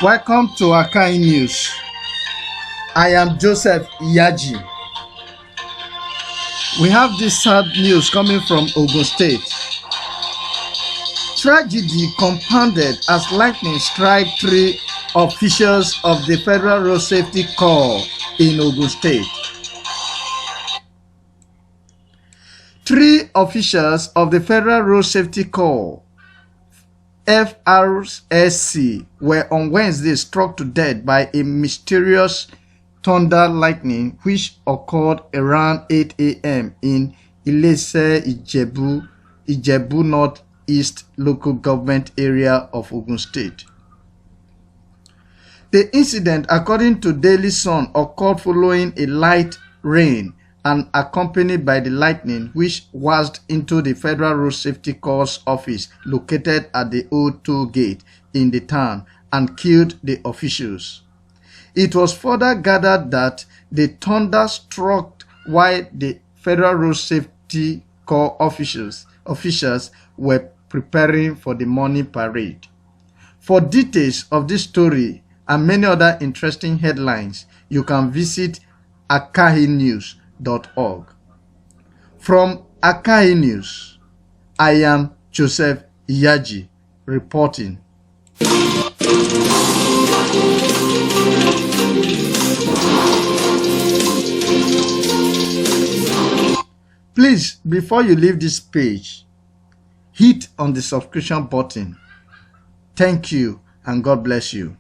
Welcome to Akai News. I am Joseph Iyaji. We have this sad news coming from Ogun State. Tragedy compounded as lightning struck 3 officials of the Federal Road Safety Corps in Ogun State. 3 officials of the Federal Road Safety Corps FRSC were on Wednesday struck to death by a mysterious thunder lightning which occurred around 8 a.m. in Ilese Ijebu North-East local government area of Ogun State. The incident, according to Daily Sun, occurred following a light rain and accompanied by the lightning which whizzed into the Federal Road Safety Corps office located at the old toll gate in the town and killed the officials. It was further gathered that the thunder struck while the Federal Road Safety Corps officials were preparing for the morning parade. For details of this story and many other interesting headlines, you can visit akahinews.org. From Akai News, I am Joseph Iyaji reporting. Please, before you leave this page, hit on the subscription button. Thank you and God bless you.